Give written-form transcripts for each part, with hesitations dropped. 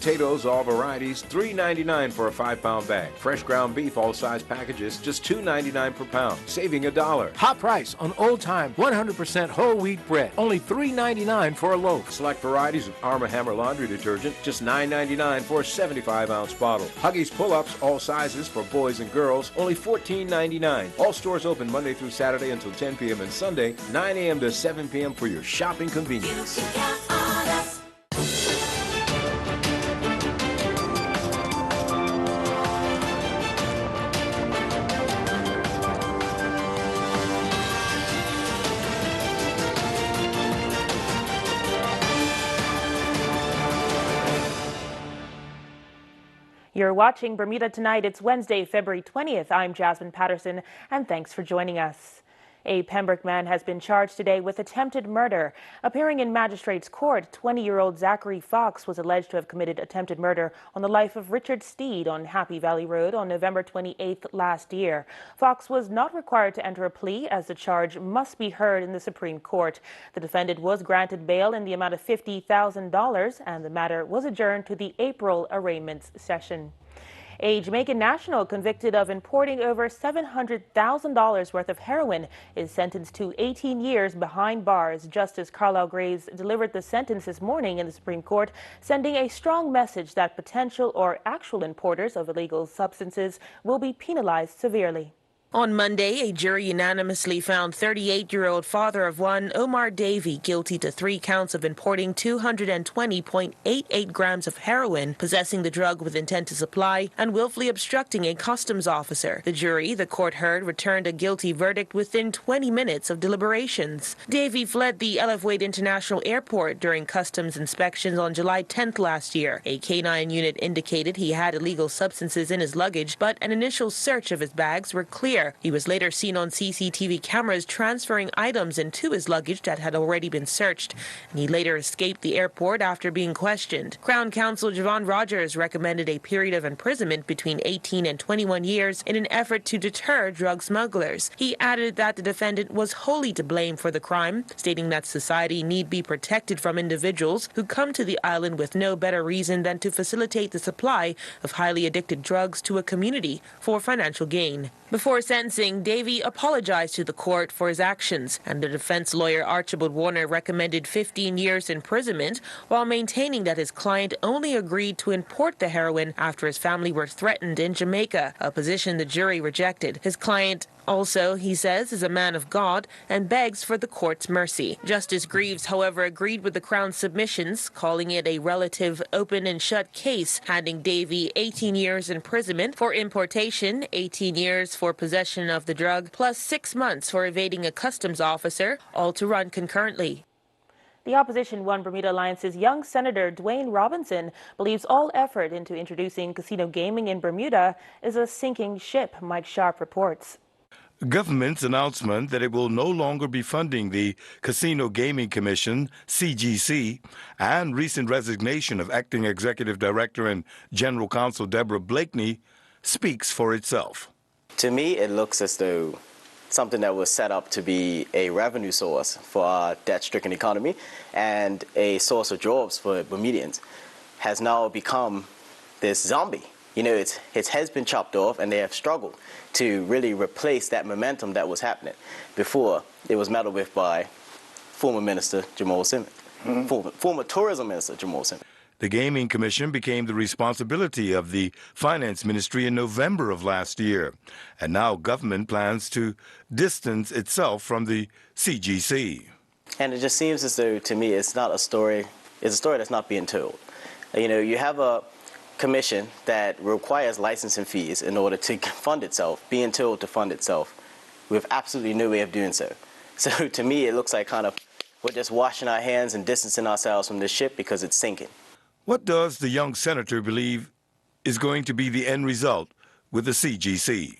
potatoes, all varieties, $3.99 for a 5-pound bag. Fresh ground beef, all size packages, just $2.99 per pound, saving $1. Hot price on old-time 100% whole wheat bread, only $3.99 for a loaf. Select varieties of Arm & Hammer laundry detergent, just $9.99 for a 75-ounce bottle. Huggies Pull-Ups, all sizes for boys and girls, only $14.99. All stores open Monday through Saturday until 10 p.m. and Sunday, 9 a.m. to 7 p.m. for your shopping convenience. You can count on us. You're watching Bermuda Tonight. It's Wednesday, February 20th. I'm Jasmine Patterson, and thanks for joining us. A Pembroke man has been charged today with attempted murder. Appearing in magistrate's court, 20-year-old Zachary Fox was alleged to have committed attempted murder on the life of Richard Steed on Happy Valley Road on November 28th last year. Fox was not required to enter a plea, as the charge must be heard in the Supreme Court. The defendant was granted bail in the amount of $50,000, and the matter was adjourned to the April arraignments session. A Jamaican national convicted of importing over $700,000 worth of heroin is sentenced to 18 years behind bars. Justice Carlisle Graves delivered the sentence this morning in the Supreme Court, sending a strong message that potential or actual importers of illegal substances will be penalized severely. On Monday, a jury unanimously found 38-year-old father of one, Omar Davey, guilty to 3 counts of importing 220.88 grams of heroin, possessing the drug with intent to supply, and willfully obstructing a customs officer. The jury, the court heard, returned a guilty verdict within 20 minutes of deliberations. Davey fled the Elf Wade International Airport during customs inspections on July 10th last year. A K-9 unit indicated he had illegal substances in his luggage, but an initial search of his bags were clear. He was later seen on CCTV cameras transferring items into his luggage that had already been searched, and he later escaped the airport after being questioned. Crown Counsel Javon Rogers recommended a period of imprisonment between 18 and 21 years in an effort to deter drug smugglers. He added that the defendant was wholly to blame for the crime, stating that society need be protected from individuals who come to the island with no better reason than to facilitate the supply of highly addicted drugs to a community for financial gain. Before sentencing, Davey apologized to the court for his actions, and the defense lawyer Archibald Warner recommended 15 years imprisonment while maintaining that his client only agreed to import the heroin after his family were threatened in Jamaica, a position the jury rejected. His client also, he says, is a man of God and begs for the court's mercy. Justice Greaves, however, agreed with the Crown's submissions, calling it a relative open and shut case, handing Davey 18 years imprisonment for importation, 18 years for possession of the drug, plus 6 months for evading a customs officer, all to run concurrently. The opposition One Bermuda Alliance's young Senator Dwayne Robinson believes all effort into introducing casino gaming in Bermuda is a sinking ship. Mike Sharp reports. Government's announcement that it will no longer be funding the Casino Gaming Commission, CGC, and recent resignation of Acting Executive Director and General Counsel Deborah Blakeney speaks for itself. To me, it looks as though something that was set up to be a revenue source for our debt-stricken economy and a source of jobs for Bermudians has now become this zombie. You know, its head's been chopped off, and they have struggled to really replace that momentum that was happening before it was meddled with by former Minister Jamal Simmons, former Tourism Minister Jamal Simmons. The Gaming Commission became the responsibility of the Finance Ministry in November of last year, and now government plans to distance itself from the CGC. And it just seems as though, to me, it's a story that's not being told. You know, you have a commission that requires licensing fees in order to fund itself, being told to fund itself with absolutely no way of doing so. So to me, it looks like kind of we're just washing our hands and distancing ourselves from this ship because it's sinking. What does the young senator believe is going to be the end result with the CGC?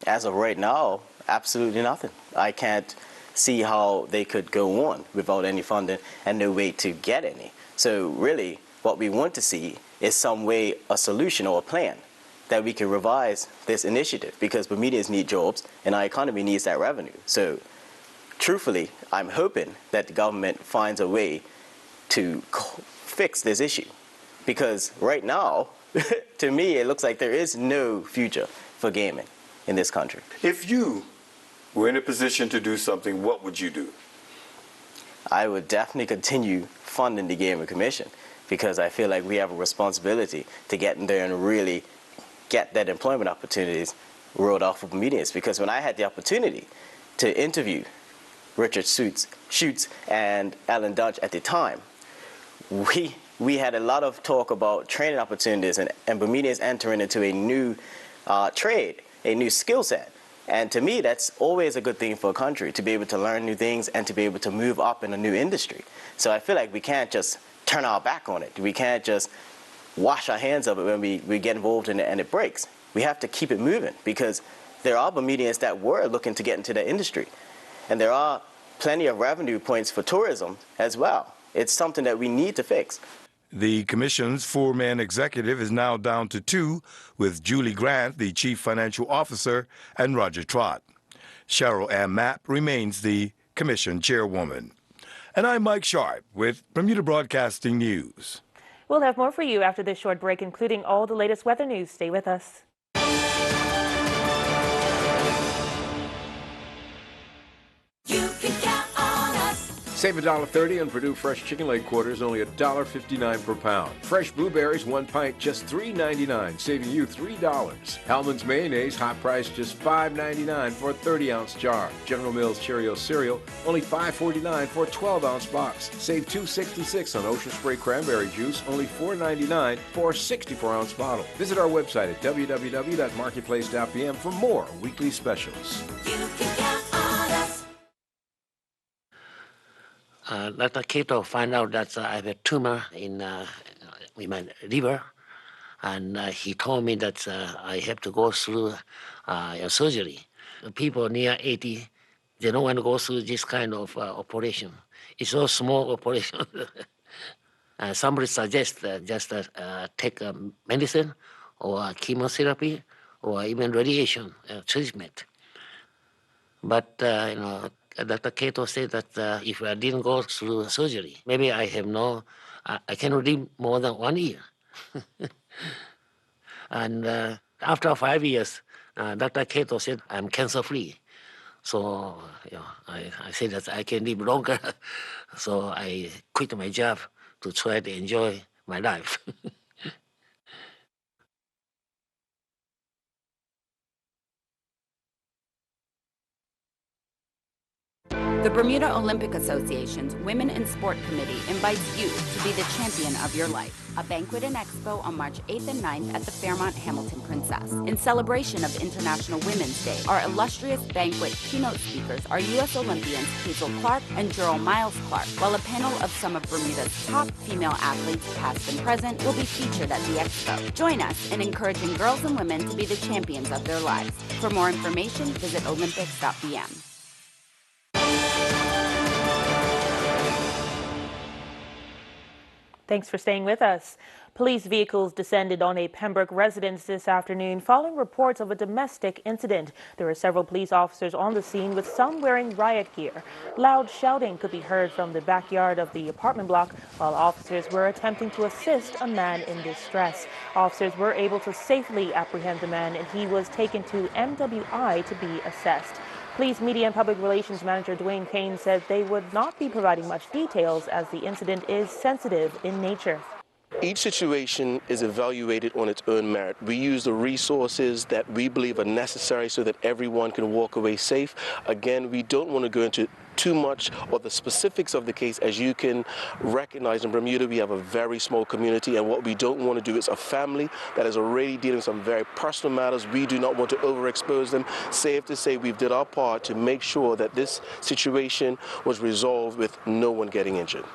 As of right now, absolutely nothing. I can't see how they could go on without any funding and no way to get any. So really, what we want to see is some way, a solution or a plan that we can revise this initiative, because Bermudians need jobs and our economy needs that revenue. So truthfully, I'm hoping that the government finds a way to fix this issue Because right now, to me, it looks like there is no future for gaming in this country. If you were in a position to do something, what would you do? I would definitely continue funding the Gaming Commission because I feel like we have a responsibility to get in there and really get that employment opportunities rolled off for Bermudians. Because when I had the opportunity to interview Richard Schutz and Ellen Dutch at the time, we had a lot of talk about training opportunities and Bermudians entering into a new trade, a new skill set. And to me, that's always a good thing for a country, to be able to learn new things and to be able to move up in a new industry. So I feel like we can't just turn our back on it. We can't just wash our hands of it when we get involved in it and it breaks. We have to keep it moving because there are Bermudians that were looking to get into the industry. And there are plenty of revenue points for tourism as well. It's something that we need to fix. The commission's four-man executive is now down to two, with Julie Grant, the chief financial officer, and Roger Trott. Cheryl Ann Mapp remains the commission chairwoman. And I'm Mike Sharp with Bermuda Broadcasting News. We'll have more for you after this short break, including all the latest weather news. Stay with us. You can count on us. Save $1.30 on Purdue fresh chicken leg quarters, only $1.59 per pound. Fresh blueberries, 1 pint, just $3.99, saving you $3. Hellman's mayonnaise, hot price, just $5.99 for a 30-ounce jar. General Mills Cheerios cereal, only $5.49 for a 12-ounce box. Save $2.66 on Ocean Spray cranberry juice, only $4.99 for a 64-ounce bottle. Visit our website at www.marketplace.bm for more weekly specials. You can count on us. Dr. Cato found out that I have a tumor in my liver, and he told me that I have to go through a surgery. People near 80, they don't want to go through this kind of operation. It's a small operation. Somebody suggests just take medicine or chemotherapy or even radiation treatment. But, Dr. Cato said that if I didn't go through surgery, maybe I cannot live more than 1 year. And after 5 years, Dr. Cato said I'm cancer-free. So I said that I can live longer. So I quit my job to try to enjoy my life. The Bermuda Olympic Association's Women in Sport Committee invites you to be the champion of your life. A banquet and expo on March 8th and 9th at the Fairmont Hamilton Princess. In celebration of International Women's Day, our illustrious banquet keynote speakers are U.S. Olympians Hazel Clark and Gerald Miles Clark, while a panel of some of Bermuda's top female athletes, past and present, will be featured at the expo. Join us in encouraging girls and women to be the champions of their lives. For more information, visit olympics.bm. Thanks for staying with us. Police vehicles descended on a Pembroke residence this afternoon following reports of a domestic incident. There were several police officers on the scene, with some wearing riot gear. Loud shouting could be heard from the backyard of the apartment block while officers were attempting to assist a man in distress. Officers were able to safely apprehend the man, and he was taken to MWI to be assessed. Police Media and Public Relations Manager Dwayne Kane said they would not be providing much details as the incident is sensitive in nature. Each situation is evaluated on its own merit. We use the resources that we believe are necessary so that everyone can walk away safe. Again, we don't want to go into too much of the specifics of the case. As you can recognize, in Bermuda we have a very small community, and what we don't want to do is a family that is already dealing with some very personal matters. We do not want to overexpose them. Safe to say we've did our part to make sure that this situation was resolved with no one getting injured.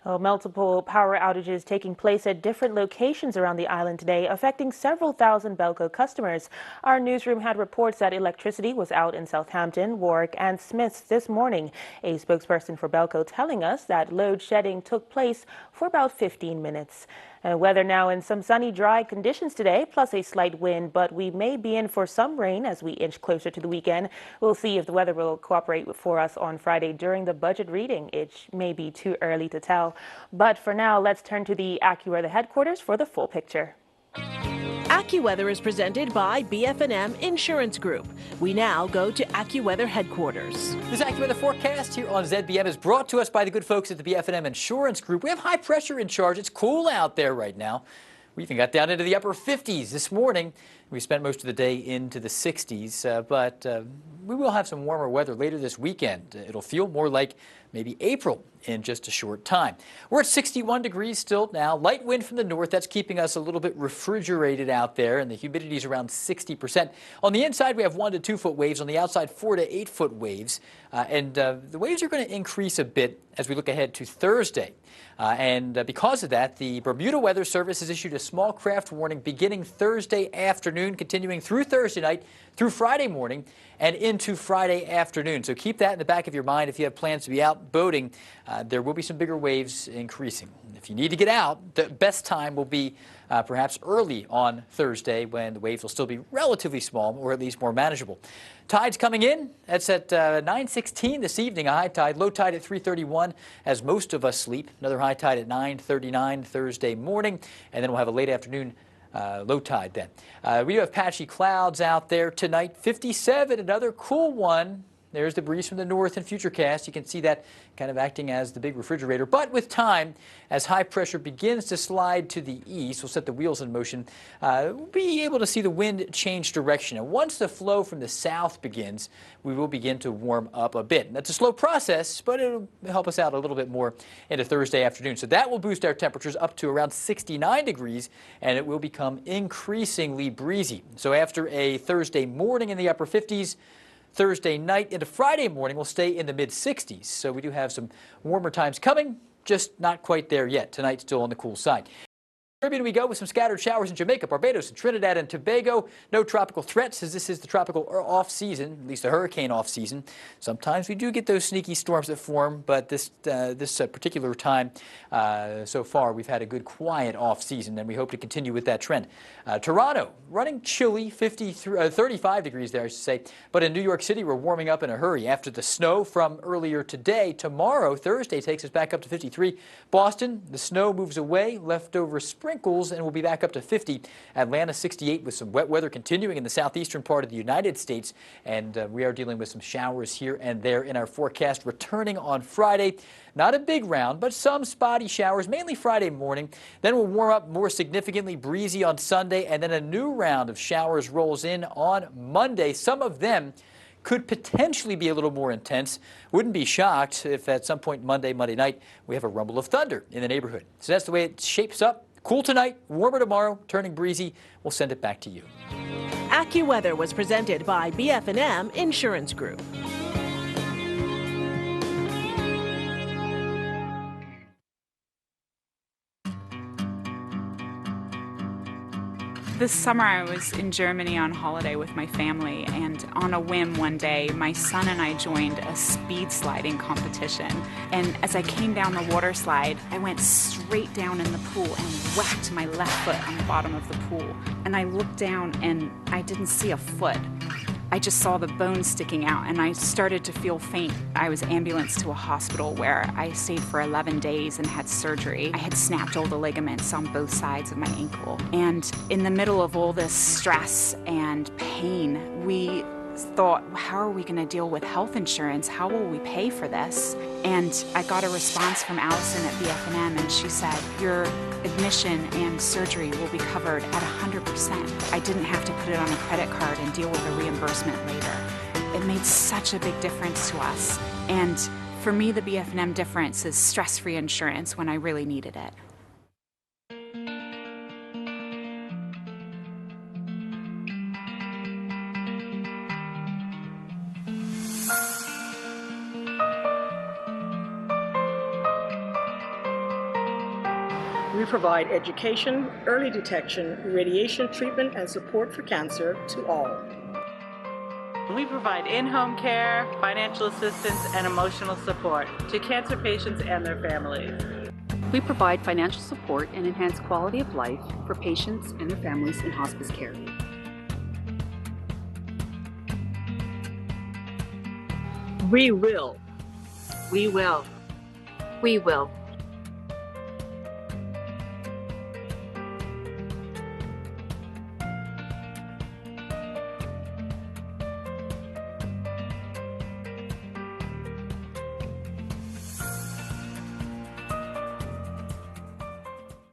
Multiple power outages taking place at different locations around the island today, affecting several thousand Belco customers. Our newsroom had reports that electricity was out in Southampton, Warwick, and Smiths this morning. A spokesperson for Belco telling us that load shedding took place for about 15 minutes. Weather now in some sunny, dry conditions today, plus a slight wind, but we may be in for some rain as we inch closer to the weekend. We'll see if the weather will cooperate for us on Friday during the budget reading. It may be too early to tell. But for now, let's turn to the AccuWeather headquarters for the full picture. AccuWeather is presented by BF&M Insurance Group. We now go to AccuWeather headquarters. This AccuWeather forecast here on ZBM is brought to us by the good folks at the BF&M Insurance Group. We have high pressure in charge. It's cool out there right now. We even got down into the upper 50s this morning. We spent most of the day into the 60s, but we will have some warmer weather later this weekend. It'll feel more like maybe April in just a short time. We're at 61 degrees still now. Light wind from the north. That's keeping us a little bit refrigerated out there, and the humidity is around 60%. On the inside, we have 1 to 2 foot waves. On the outside, 4 to 8 foot waves. The waves are going to increase a bit as we look ahead to Thursday. Because of that, the Bermuda Weather Service has issued a small craft warning beginning Thursday afternoon, continuing through Thursday night, through Friday morning, and into Friday afternoon. So keep that in the back of your mind if you have plans to be out boating. There will be some bigger waves increasing. If you need to get out, the best time will be perhaps early on Thursday when the waves will still be relatively small or at least more manageable. Tides coming in. That's at 9:16 this evening, a high tide. Low tide at 3:31 as most of us sleep. Another high tide at 9:39 Thursday morning. And then we'll have a late afternoon low tide then. We do have patchy clouds out there tonight. 57, another cool one. There's the breeze from the north in Futurecast. You can see that kind of acting as the big refrigerator. But with time, as high pressure begins to slide to the east, we'll set the wheels in motion, we'll be able to see the wind change direction. And once the flow from the south begins, we will begin to warm up a bit. And that's a slow process, but it'll help us out a little bit more into Thursday afternoon. So that will boost our temperatures up to around 69 degrees, and it will become increasingly breezy. So after a Thursday morning in the upper 50s, Thursday night into Friday morning will stay in the mid-60s. So we do have some warmer times coming, just not quite there yet. Tonight still on the cool side. Caribbean we go with some scattered showers in Jamaica, Barbados, and Trinidad and Tobago. No tropical threats as this is the tropical off-season, at least the hurricane off-season. Sometimes we do get those sneaky storms that form, but this particular time so far we've had a good quiet off-season, and we hope to continue with that trend. Toronto, running chilly, 35 degrees there, I should say. But in New York City, we're warming up in a hurry. After the snow from earlier today, tomorrow, Thursday, takes us back up to 53. Boston, the snow moves away, leftover sprinkles, and we'll be back up to 50. Atlanta, 68, with some wet weather continuing in the southeastern part of the United States. And we are dealing with some showers here and there in our forecast, returning on Friday. Not a big round, but some spotty showers, mainly Friday morning. Then we'll warm up more significantly, breezy on Sunday, and then a new round of showers rolls in on Monday. Some of them could potentially be a little more intense. Wouldn't be shocked if at some point Monday night, we have a rumble of thunder in the neighborhood. So that's the way it shapes up. Cool tonight, warmer tomorrow, turning breezy. We'll send it back to you. AccuWeather was presented by BF&M Insurance Group. This summer I was in Germany on holiday with my family, and on a whim one day my son and I joined a speed sliding competition. And as I came down the water slide, I went straight down in the pool and whacked my left foot on the bottom of the pool. And I looked down and I didn't see a foot. I just saw the bones sticking out and I started to feel faint. I was ambulanced to a hospital where I stayed for 11 days and had surgery. I had snapped all the ligaments on both sides of my ankle. And in the middle of all this stress and pain, we thought, how are we going to deal with health insurance? How will we pay for this? And I got a response from Allison at BF&M, and she said, your admission and surgery will be covered at 100%. I didn't have to put it on a credit card and deal with the reimbursement later. It made such a big difference to us. And for me, the BF&M difference is stress-free insurance when I really needed it. We provide education, early detection, radiation treatment, and support for cancer to all. We provide in-home care, financial assistance, and emotional support to cancer patients and their families. We provide financial support and enhance quality of life for patients and their families in hospice care. We will. We will. We will.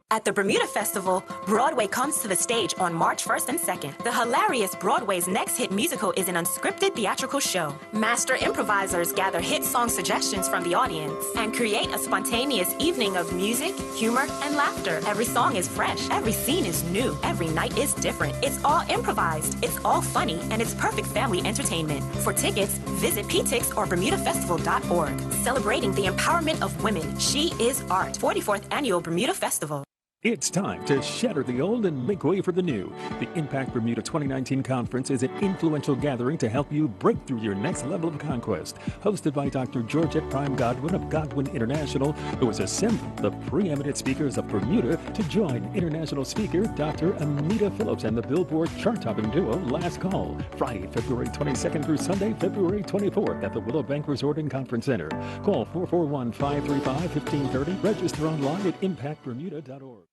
At the Bermuda Festival, Broadway comes to the stage on March 1st and 2nd. The hilarious Broadway's next hit musical is an unscripted theatrical show. Master improvisers gather hit song suggestions from the audience and create a spontaneous evening of music, humor, and laughter. Every song is fresh. Every scene is new. Every night is different. It's all improvised. It's all funny, and it's perfect family entertainment. For tickets, visit PTix or BermudaFestival.org. Celebrating the empowerment of women. She is Art. 44th Annual Bermuda Festival. It's time to shatter the old and make way for the new. The Impact Bermuda 2019 conference is an influential gathering to help you break through your next level of conquest. Hosted by Dr. Georgette Prime Godwin of Godwin International, who has assembled the preeminent speakers of Bermuda to join international speaker Dr. Anita Phillips and the Billboard chart-topping duo Last Call. Friday, February 22nd through Sunday, February 24th at the Willowbank Resort and Conference Center. Call 441-535-1530. Register online at impactbermuda.org.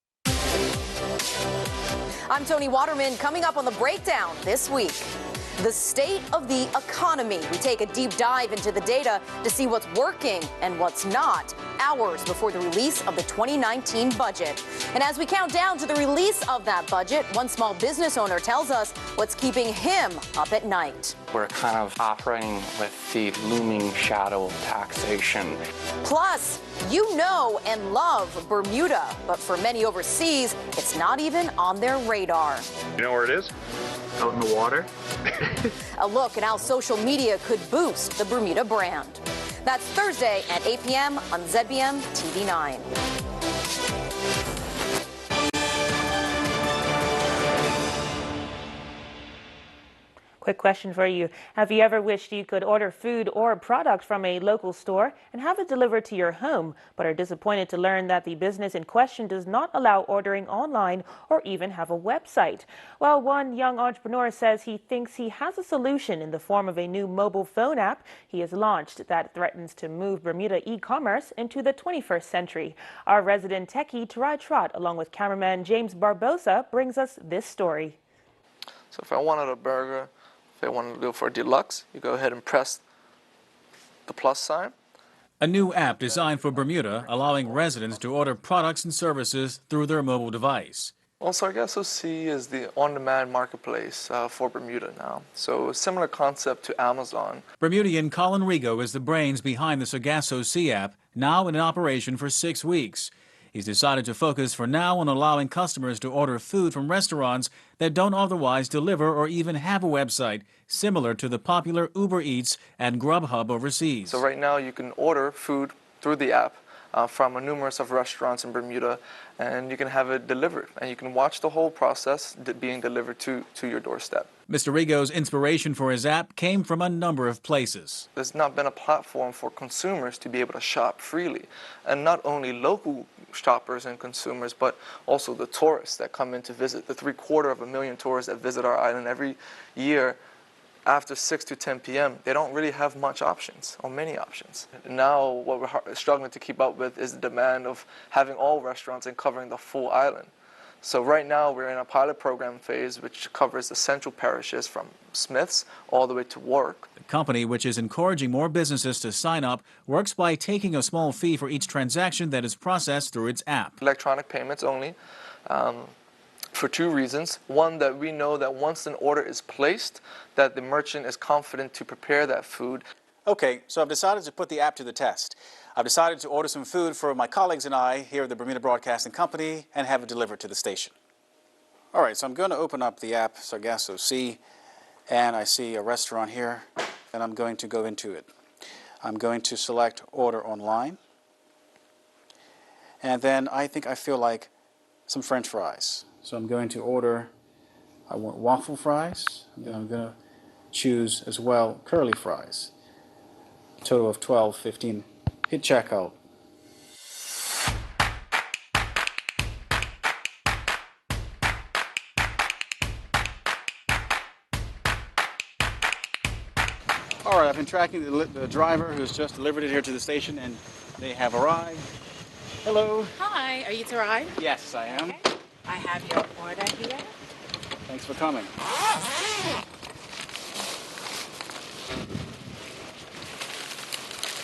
I'm Tony Waterman. Coming up on The Breakdown this week, the state of the economy. We take a deep dive into the data to see what's working and what's not, hours before the release of the 2019 budget. And as we count down to the release of that budget, one small business owner tells us what's keeping him up at night. We're kind of operating with the looming shadow of taxation. Plus, you know and love Bermuda, but for many overseas, it's not even on their radar. You know where it is? Out in the water. A look at how social media could boost the Bermuda brand. That's Thursday at 8 p.m. on ZBM TV 9. Quick question for you. Have you ever wished you could order food or product from a local store and have it delivered to your home, but are disappointed to learn that the business in question does not allow ordering online or even have a website? Well, one young entrepreneur says he thinks he has a solution in the form of a new mobile phone app he has launched that threatens to move Bermuda e-commerce into the 21st century. Our resident techie, Tarai Trott, along with cameraman James Barbosa, brings us this story. So if I wanted a burger, if I wanted to go for a deluxe, you go ahead and press the plus sign. A new app designed for Bermuda, allowing residents to order products and services through their mobile device. Also, SOC is the on-demand marketplace for Bermuda now. So a similar concept to Amazon. Bermudian Colin Rigo is the brains behind the SOC app, now in operation for 6 weeks. He's decided to focus for now on allowing customers to order food from restaurants that don't otherwise deliver or even have a website, similar to the popular Uber Eats and Grubhub overseas. So right now you can order food through the app from a numerous of restaurants in Bermuda, and you can have it delivered, and you can watch the whole process being delivered to your doorstep. Mr. Rigo's inspiration for his app came from a number of places. There's not been a platform for consumers to be able to shop freely, and not only local shoppers and consumers, but also the tourists that come in to visit. The 750,000 tourists that visit our island every year. After 6 to 10 p.m., they don't really have much options, or many options. Now, what we're struggling to keep up with is the demand of having all restaurants and covering the full island. So right now, we're in a pilot program phase, which covers the central parishes from Smiths all the way to Warwick. The company, which is encouraging more businesses to sign up, works by taking a small fee for each transaction that is processed through its app. Electronic payments only. For two reasons. One, that we know that once an order is placed, that the merchant is confident to prepare that food. Okay, so I've decided to put the app to the test. I've decided to order some food for my colleagues and I here at the Bermuda Broadcasting Company and have it delivered to the station. All right, so I'm going to open up the app, SOC, and I see a restaurant here, and I'm going to go into it. I'm going to select Order Online, and then I think I feel like some French fries. So I'm going to order, I want waffle fries, and then I'm going to choose as well curly fries. Total of 12, 15. Hit checkout. been tracking the driver who's just delivered it here to the station, and they have arrived. Hello. Hi, are you Tarai? Yes, I am. Okay. I have your order here. Thanks for coming.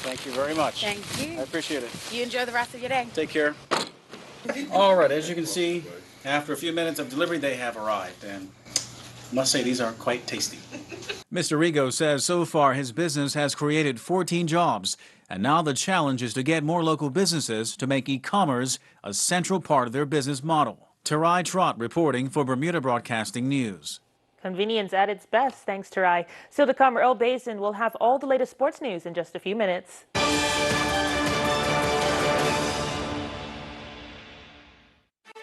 Thank you very much. Thank you. I appreciate it. You enjoy the rest of your day. Take care. All right, as you can see, after a few minutes of delivery, they have arrived, and I must say these are quite tasty. Mr. Rigo says so far his business has created 14 jobs, and now the challenge is to get more local businesses to make e-commerce a central part of their business model. Tarai Trott reporting for Bermuda Broadcasting News. Convenience at its best, thanks to Rai. Still to come, Earl Basin will have all the latest sports news in just a few minutes.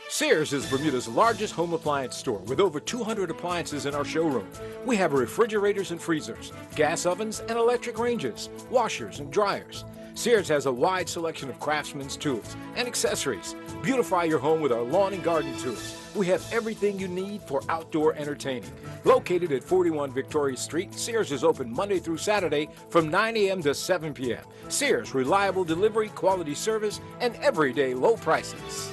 Sears is Bermuda's largest home appliance store with over 200 appliances in our showroom. We have refrigerators and freezers, gas ovens and electric ranges, washers and dryers. Sears has a wide selection of craftsman's tools and accessories. Beautify your home with our lawn and garden tools. We have everything you need for outdoor entertaining. Located at 41 Victoria Street, Sears is open Monday through Saturday from 9 a.m. to 7 p.m. Sears, reliable delivery, quality service, and everyday low prices.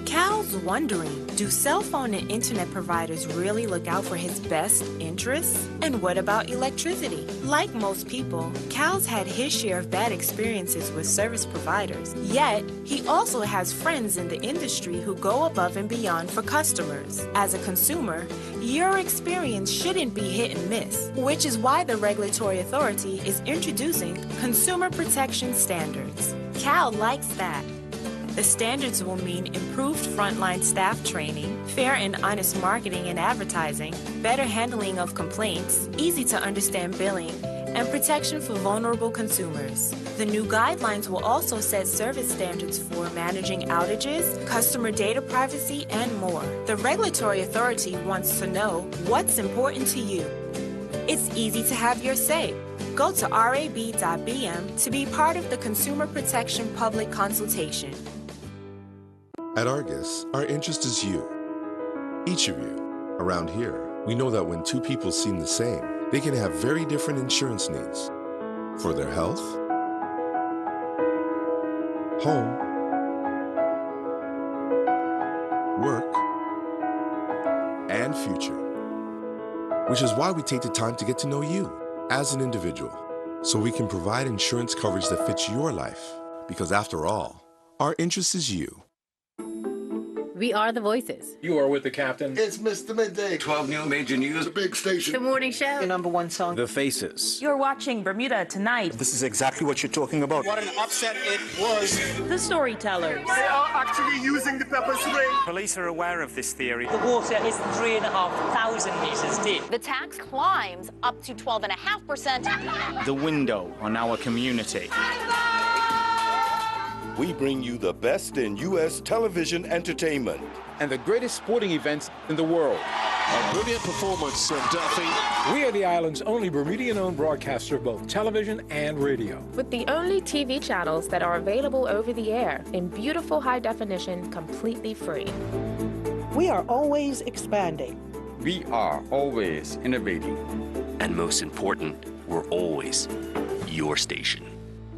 Cal's wondering, do cell phone and internet providers really look out for his best interests? And what about electricity? Like most people, Cal's had his share of bad experiences with service providers. Yet, he also has friends in the industry who go above and beyond for customers. As a consumer, your experience shouldn't be hit and miss, which is why the regulatory authority is introducing consumer protection standards. Cal likes that. The standards will mean improved frontline staff training, fair and honest marketing and advertising, better handling of complaints, easy to understand billing, and protection for vulnerable consumers. The new guidelines will also set service standards for managing outages, customer data privacy, and more. The regulatory authority wants to know what's important to you. It's easy to have your say. Go to rab.bm to be part of the Consumer Protection Public Consultation. At Argus, our interest is you. Each of you. Around here, we know that when two people seem the same, they can have very different insurance needs. For their health, home, work, and future. Which is why we take the time to get to know you as an individual, so we can provide insurance coverage that fits your life. Because after all, our interest is you. We are the voices. You are with the captain. It's Mr. Midday. 12 new major news. The big station. The morning show. Your number one song. The Faces. You're watching Bermuda Tonight. This is exactly what you're talking about. What an upset it was. The Storytellers. They are actually using the pepper spray. Police are aware of this theory. The water is 3,500 meters deep. The tax climbs up to 12.5%. The window on our community. We bring you the best in U.S. television entertainment. And the greatest sporting events in the world. A brilliant performance of Duffy. We are the island's only Bermudian-owned broadcaster of both television and radio. With the only TV channels that are available over the air in beautiful high definition, completely free. We are always expanding. We are always innovating. And most important, we're always your station.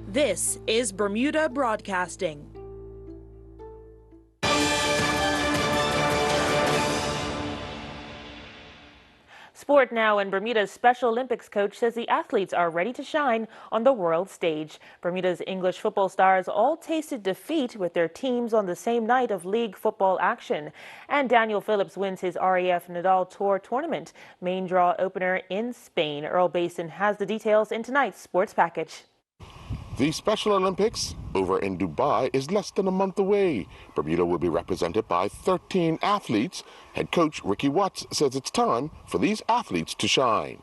This is Bermuda Broadcasting. Sport now, and Bermuda's Special Olympics coach says the athletes are ready to shine on the world stage. Bermuda's English football stars all tasted defeat with their teams on the same night of league football action. And Daniel Phillips wins his RAF Nadal Tour tournament main draw opener in Spain. Earl Basin has the details in tonight's sports package. The Special Olympics over in Dubai is less than a month away. Bermuda will be represented by 13 athletes. Head coach Ricky Watts says it's time for these athletes to shine.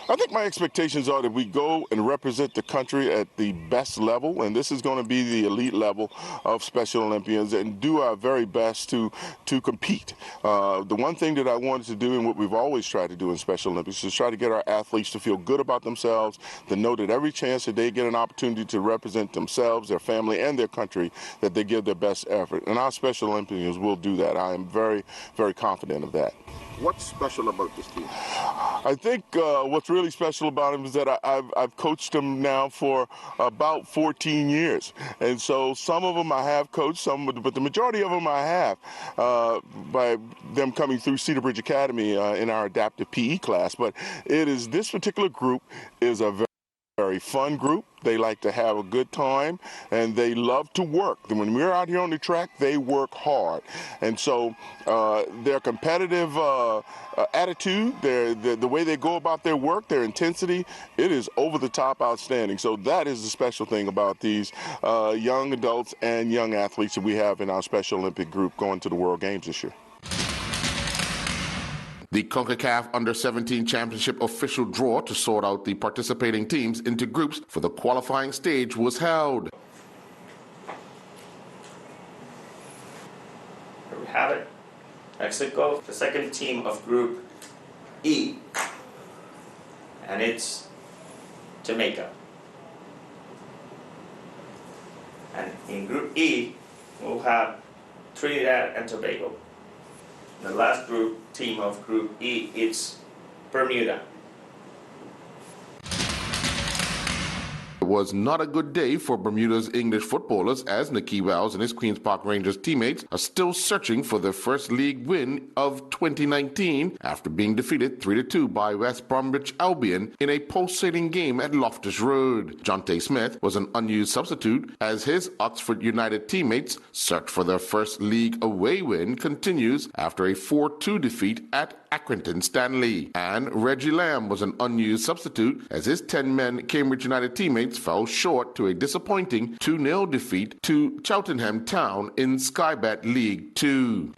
I think my expectations are that we go and represent the country at the best level, and this is going to be the elite level of Special Olympians, and do our very best to compete. The one thing that I wanted to do, and what we've always tried to do in Special Olympics, is try to get our athletes to feel good about themselves, to know that every chance that they get an opportunity to represent themselves, their family, and their country, that they give their best effort. And our Special Olympians will do that. I am very, very confident of that. What's special about this team? I think what's really special about them is that I've coached them now for about 14 years. And so some of them I have coached, but the majority of them I have by them coming through Cedar Bridge Academy in our adaptive PE class. But this particular group is a very fun group. They like to have a good time, and they love to work. When we're out here on the track, they work hard. And so their competitive attitude, the way they go about their work, their intensity, it is over the top outstanding. So that is the special thing about these young adults and young athletes that we have in our Special Olympic group going to the World Games this year. The CONCACAF Under-17 Championship official draw to sort out the participating teams into groups for the qualifying stage was held. Here we have it. Mexico, the second team of Group E. And it's Jamaica. And in Group E, we'll have Trinidad and Tobago. The last team of Group E, it's Bermuda. It was not a good day for Bermuda's English footballers as Nicky Wells and his Queen's Park Rangers teammates are still searching for their first league win of 2019 after being defeated 3-2 by West Bromwich Albion in a pulsating game at Loftus Road. Jonte Smith was an unused substitute as his Oxford United teammates' search for their first league away win continues after a 4-2 defeat at Accrington Stanley. And Reggie Lamb was an unused substitute as his 10-men Cambridge United teammates fell short to a disappointing 2-0 defeat to Cheltenham Town in Sky Bet League 2.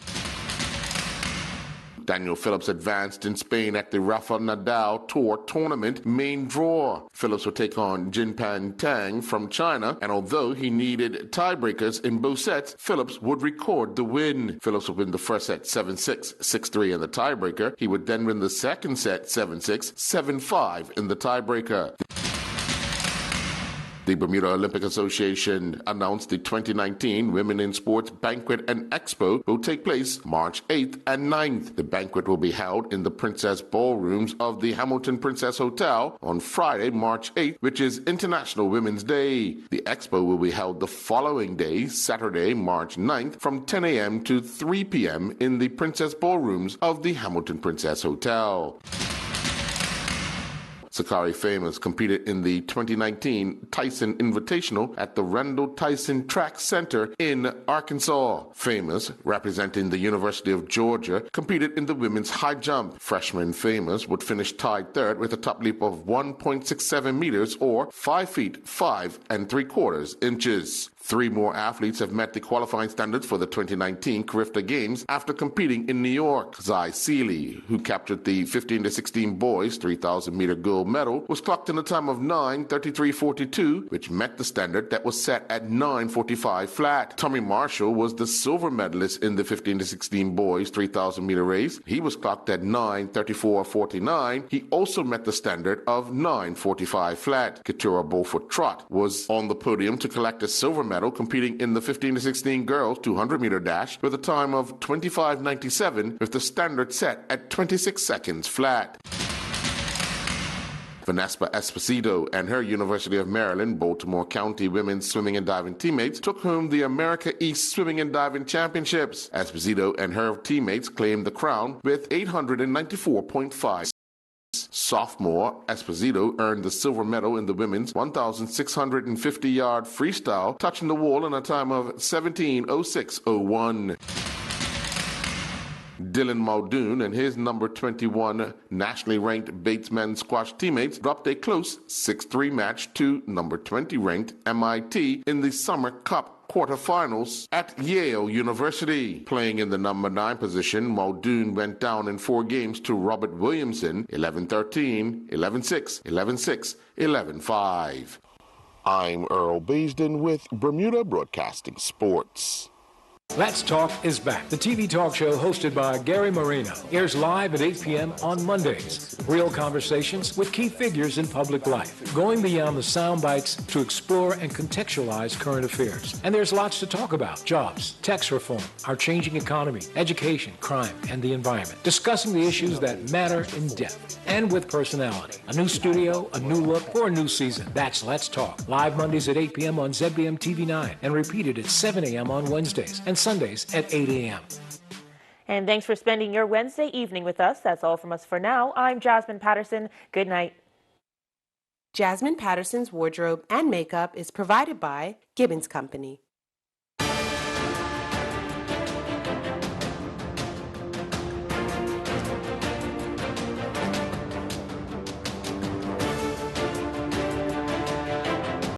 Daniel Phillips advanced in Spain at the Rafa Nadal Tour Tournament main draw. Phillips will take on Jinpan Tang from China, and although he needed tiebreakers in both sets, Phillips would record the win. Phillips would win the first set 7-6, 6-3 in the tiebreaker. He would then win the second set 7-6, 7-5 in the tiebreaker. The Bermuda Olympic Association announced the 2019 Women in Sports Banquet and Expo will take place March 8th and 9th. The banquet will be held in the Princess Ballrooms of the Hamilton Princess Hotel on Friday, March 8th, which is International Women's Day. The expo will be held the following day, Saturday, March 9th, from 10 a.m. to 3 p.m. in the Princess Ballrooms of the Hamilton Princess Hotel. Sakari Famous competed in the 2019 Tyson Invitational at the Randall Tyson Track Center in Arkansas. Famous, representing the University of Georgia, competed in the women's high jump. Freshman Famous would finish tied third with a top leap of 1.67 meters or 5 feet 5 3/4 inches. 3 more athletes have met the qualifying standards for the 2019 Carifta Games after competing in New York. Zai Seeley, who captured the 15-16 boys 3,000-meter gold medal, was clocked in a time of 9:33.42, which met the standard that was set at 9:45 flat. Tommy Marshall was the silver medalist in the 15-16 boys 3,000-meter race. He was clocked at 9:34.49. He also met the standard of 9:45 flat. Keturah Beaufort Trot was on the podium to collect a silver medal competing in the 15-16 girls 200-meter dash with a time of 25:97 with the standard set at 26 seconds flat. Vanessa Esposito and her University of Maryland, Baltimore County women's swimming and diving teammates took home the America East Swimming and Diving Championships. Esposito and her teammates claimed the crown with 894.5. Sophomore Esposito earned the silver medal in the women's 1,650-yard freestyle, touching the wall in a time of 17:06.01. Dylan Muldoon and his number 21 nationally ranked Bates men's squash teammates dropped a close 6-3 match to number 20 ranked MIT in the Summer Cup quarterfinals at Yale University. Playing in the number 9 position, Muldoon went down in 4 games to Robert Williamson, 11-13, 11-6, 11-6, 11-5. I'm Earl Baisden with Bermuda Broadcasting Sports. Let's Talk is back. The TV talk show hosted by Gary Marino airs live at 8 p.m. on Mondays. Real conversations with key figures in public life, going beyond the sound bites to explore and contextualize current affairs. And there's lots to talk about: jobs, tax reform, our changing economy, education, crime, and the environment. Discussing the issues that matter in depth and with personality. A new studio, a new look, for a new season. That's Let's Talk. Live Mondays at 8 p.m. on ZBM TV 9 and repeated at 7 a.m. on Wednesdays and Sundays at 8 a.m. And thanks for spending your Wednesday evening with us. That's all from us for now. I'm Jasmine Patterson. Good night. Jasmine Patterson's wardrobe and makeup is provided by Gibbons Company.